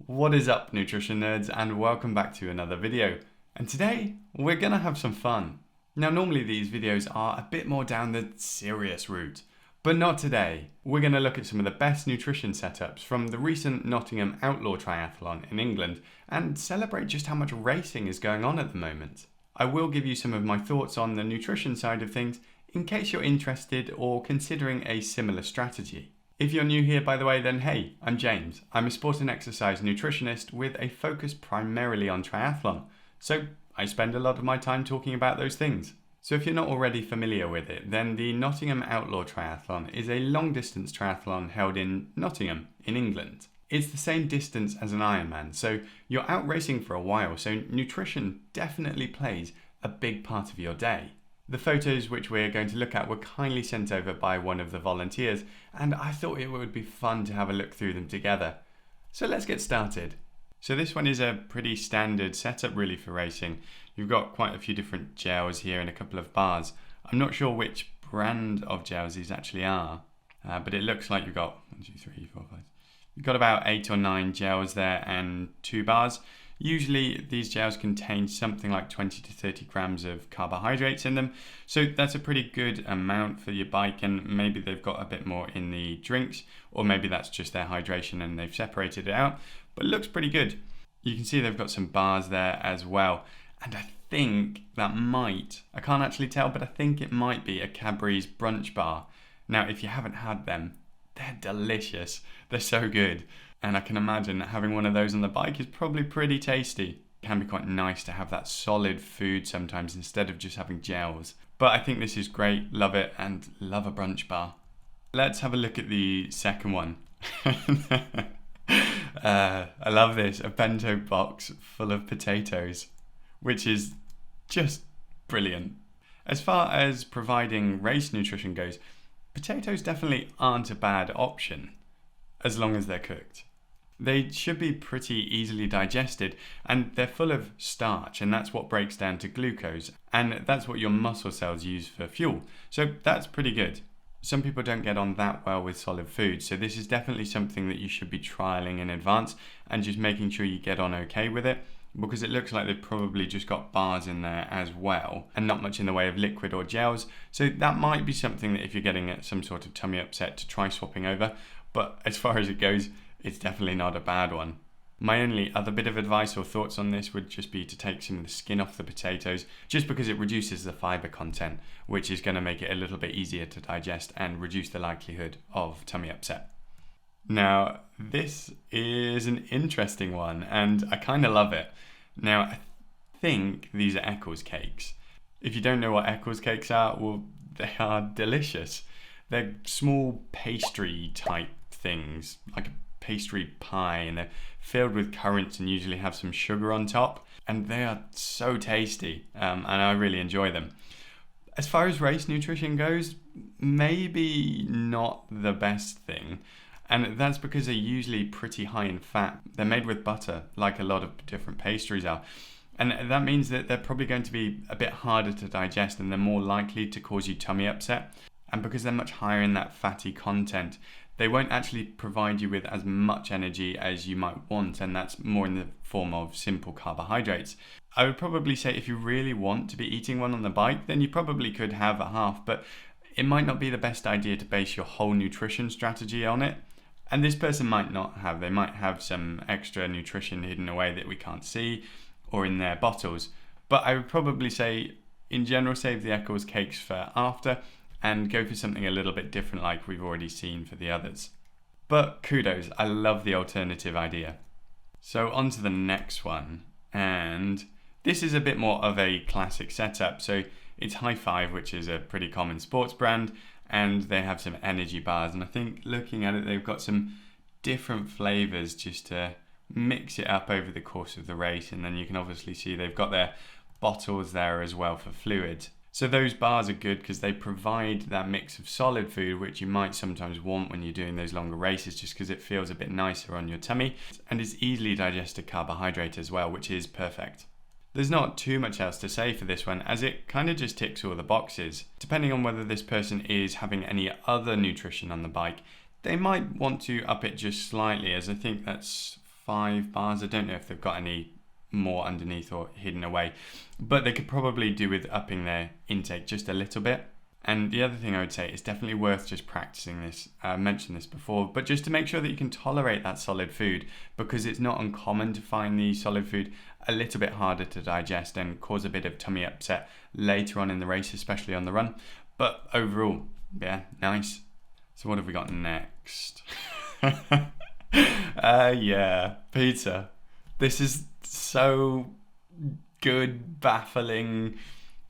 What is up, nutrition nerds, and welcome back to another video. And today we're gonna have some fun. Now normally these videos are a bit more down the serious route, but not today. We're gonna look at some of the best nutrition setups from the recent Nottingham Outlaw Triathlon in England and celebrate just how much racing is going on at the moment. I will give you some of my thoughts on the nutrition side of things in case you're interested or considering a similar strategy. If you're new here, by the way, then hey, I'm James. I'm a sport and exercise nutritionist with a focus primarily on triathlon. So I spend a lot of my time talking about those things. So if you're not already familiar with it, then the Nottingham Outlaw Triathlon is a long distance triathlon held in Nottingham in England. It's the same distance as an ironman, so you're out racing for a while, so nutrition definitely plays a big part of your day. The photos which we're going to look at were kindly sent over by one of the volunteers, and I thought it would be fun to have a look through them together. So let's get started. So this one is a pretty standard setup really for racing. You've got quite a few different gels here and a couple of bars. I'm not sure which brand of gels these actually are, but it looks like you've got 1, 2, 3, 4, 5. You've got about 8 or 9 gels there and 2 bars. Usually these gels contain something like 20 to 30 grams of carbohydrates in them. So that's a pretty good amount for your bike, and maybe they've got a bit more in the drinks, or maybe that's just their hydration and they've separated it out, but it looks pretty good. You can see they've got some bars there as well. And I think that I can't actually tell, but I think it might be a Cadbury's brunch bar. Now, if you haven't had them, they're delicious. They're so good. And I can imagine that having one of those on the bike is probably pretty tasty. It can be quite nice to have that solid food sometimes instead of just having gels. But I think this is great, love it, and love a brunch bar. Let's have a look at the second one. I love this, a bento box full of potatoes, which is just brilliant. As far as providing race nutrition goes, potatoes definitely aren't a bad option, as long as they're cooked. They should be pretty easily digested, and they're full of starch, and that's what breaks down to glucose, and that's what your muscle cells use for fuel. So that's pretty good. Some people don't get on that well with solid food, so this is definitely something that you should be trialing in advance and just making sure you get on okay with it, because it looks like they've probably just got bars in there as well and not much in the way of liquid or gels. So that might be something that if you're getting some sort of tummy upset to try swapping over, but as far as it goes, it's definitely not a bad one. My only other bit of advice or thoughts on this would just be to take some of the skin off the potatoes, just because it reduces the fiber content, which is going to make it a little bit easier to digest and reduce the likelihood of tummy upset. Now, this is an interesting one, and I kind of love it. Now, I think these are Eccles cakes. If you don't know what Eccles cakes are, well, they are delicious. They're small pastry type things, like a pastry pie, and they're filled with currants and usually have some sugar on top, and they are so tasty, and I really enjoy them. As far as race nutrition goes, maybe not the best thing, and that's because they're usually pretty high in fat. They're made with butter, like a lot of different pastries are, and that means that they're probably going to be a bit harder to digest, and they're more likely to cause you tummy upset. And because they're much higher in that fatty content, they won't actually provide you with as much energy as you might want, and that's more in the form of simple carbohydrates. I would probably say if you really want to be eating one on the bike, then you probably could have a half, but it might not be the best idea to base your whole nutrition strategy on it. And this person might not have. They might have some extra nutrition hidden away that we can't see, or in their bottles. But I would probably say, in general, save the Eccles cakes for after, and go for something a little bit different like we've already seen for the others. But kudos, I love the alternative idea. So on to the next one, and this is a bit more of a classic setup. So it's High Five, which is a pretty common sports brand, and they have some energy bars, and I think looking at it, they've got some different flavors just to mix it up over the course of the race, and then you can obviously see they've got their bottles there as well for fluid. So those bars are good because they provide that mix of solid food, which you might sometimes want when you're doing those longer races, just because it feels a bit nicer on your tummy, and it's easily digested carbohydrate as well, which is perfect. There's not too much else to say for this one, as it kind of just ticks all the boxes. Depending on whether this person is having any other nutrition on the bike, they might want to up it just slightly, as I think that's 5 bars. I don't know if they've got any more underneath or hidden away, but they could probably do with upping their intake just a little bit. And the other thing I would say is definitely worth just practicing this. I mentioned this before, but just to make sure that you can tolerate that solid food, because it's not uncommon to find the solid food a little bit harder to digest and cause a bit of tummy upset later on in the race, especially on the run. But overall, yeah, nice. So what have we got next? Yeah, pizza. This is so good, baffling,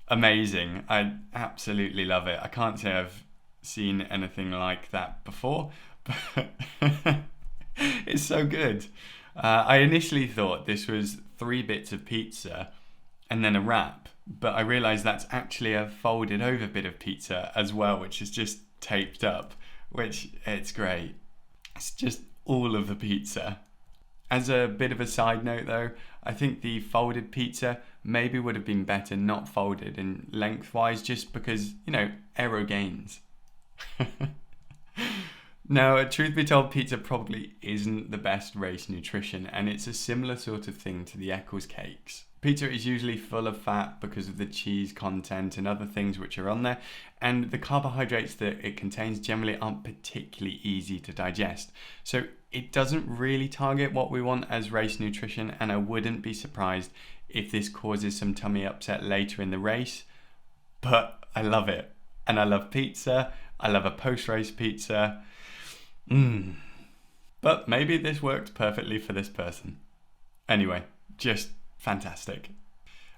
amazing. I absolutely love it. I can't say I've seen anything like that before, but it's so good. I initially thought this was 3 bits of pizza and then a wrap, but I realised that's actually a folded over bit of pizza as well, which is just taped up, which it's great. It's just all of the pizza. As a bit of a side note though, I think the folded pizza maybe would have been better not folded in lengthwise, just because, aero gains. Now, truth be told, pizza probably isn't the best race nutrition, and it's a similar sort of thing to the Eccles cakes. Pizza is usually full of fat because of the cheese content and other things which are on there, and the carbohydrates that it contains generally aren't particularly easy to digest. So it doesn't really target what we want as race nutrition, and I wouldn't be surprised if this causes some tummy upset later in the race. But I love it, and I love pizza. I love a post-race pizza. But maybe this worked perfectly for this person. Anyway, just fantastic.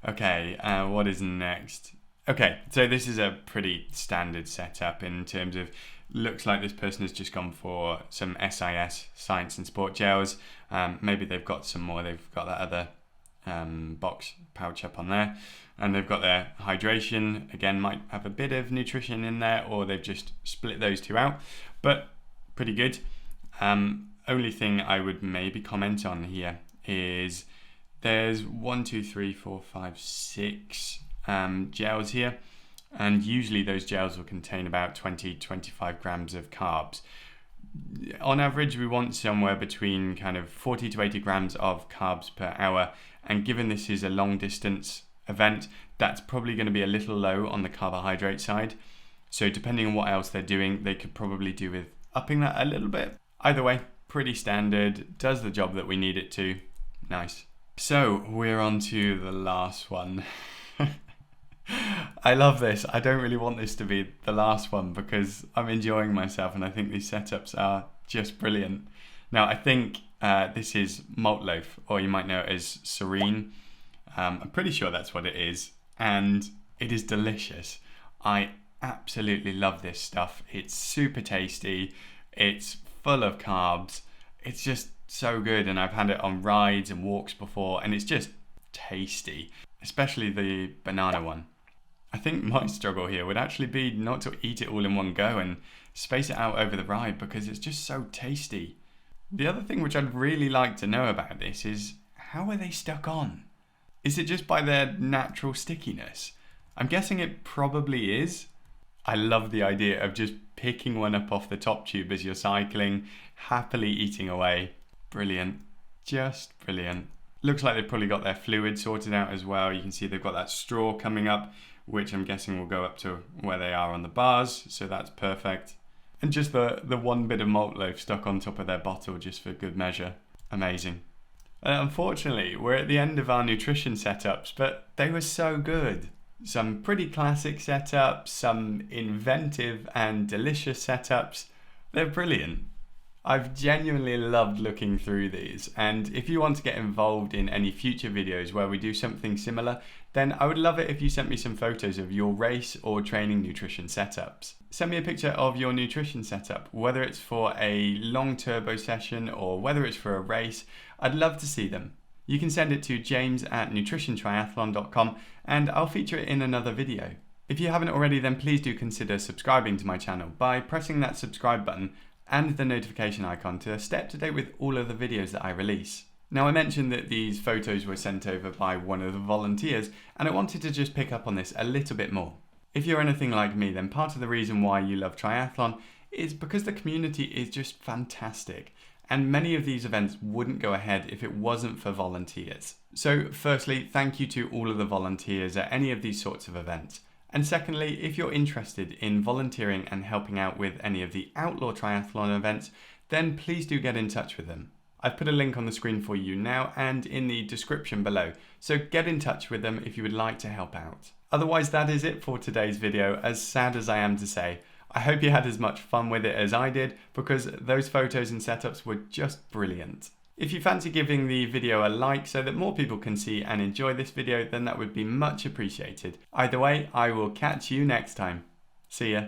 Okay, what is next? Okay, so this is a pretty standard setup in terms of, looks like this person has just gone for some SIS, Science and Sport gels. Maybe they've got some more. They've got that other box pouch up on there. And they've got their hydration. Again, might have a bit of nutrition in there, or they've just split those two out. But pretty good. Only thing I would maybe comment on here is there's 6 gels here, and usually those gels will contain about 20-25 grams of carbs. On average, we want somewhere between kind of 40 to 80 grams of carbs per hour, and given this is a long distance event, that's probably going to be a little low on the carbohydrate side. So depending on what else they're doing, they could probably do with upping that a little bit. Either way, pretty standard, does the job that we need it to. Nice. So we're on to the last one. I love this. I don't really want this to be the last one because I'm enjoying myself, and I think these setups are just brilliant. Now, I think this is malt loaf, or you might know it as Serene. I'm pretty sure that's what it is, and it is delicious. I absolutely love this stuff. It's super tasty. It's full of carbs. It's just so good, and I've had it on rides and walks before, and it's just tasty, especially the banana one. I think my struggle here would actually be not to eat it all in one go and space it out over the ride, because it's just so tasty. The other thing which I'd really like to know about this is, how are they stuck on? Is it just by their natural stickiness? I'm guessing it probably is. I love the idea of just picking one up off the top tube as you're cycling, happily eating away. Brilliant. Just brilliant. Looks like they've probably got their fluid sorted out as well. You can see they've got that straw coming up, which I'm guessing will go up to where they are on the bars, so that's perfect. And just the one bit of malt loaf stuck on top of their bottle just for good measure. Amazing. Unfortunately, we're at the end of our nutrition setups, but they were so good. Some pretty classic setups, some inventive and delicious setups. They're brilliant. I've genuinely loved looking through these, and if you want to get involved in any future videos where we do something similar, then I would love it if you sent me some photos of your race or training nutrition setups. Send me a picture of your nutrition setup, whether it's for a long turbo session or whether it's for a race. I'd love to see them. You can send it to james@nutritiontriathlon.com and I'll feature it in another video. If you haven't already, then please do consider subscribing to my channel by pressing that subscribe button and the notification icon to stay up to date with all of the videos that I release. Now, I mentioned that these photos were sent over by one of the volunteers, and I wanted to just pick up on this a little bit more. If you're anything like me, then part of the reason why you love triathlon is because the community is just fantastic. and many of these events wouldn't go ahead if it wasn't for volunteers. So firstly, thank you to all of the volunteers at any of these sorts of events. And secondly, if you're interested in volunteering and helping out with any of the Outlaw Triathlon events, then please do get in touch with them. I've put a link on the screen for you now and in the description below, so get in touch with them if you would like to help out. Otherwise, that is it for today's video, as sad as I am to say. I hope you had as much fun with it as I did, because those photos and setups were just brilliant. If you fancy giving the video a like so that more people can see and enjoy this video, then that would be much appreciated. Either way, I will catch you next time. See ya.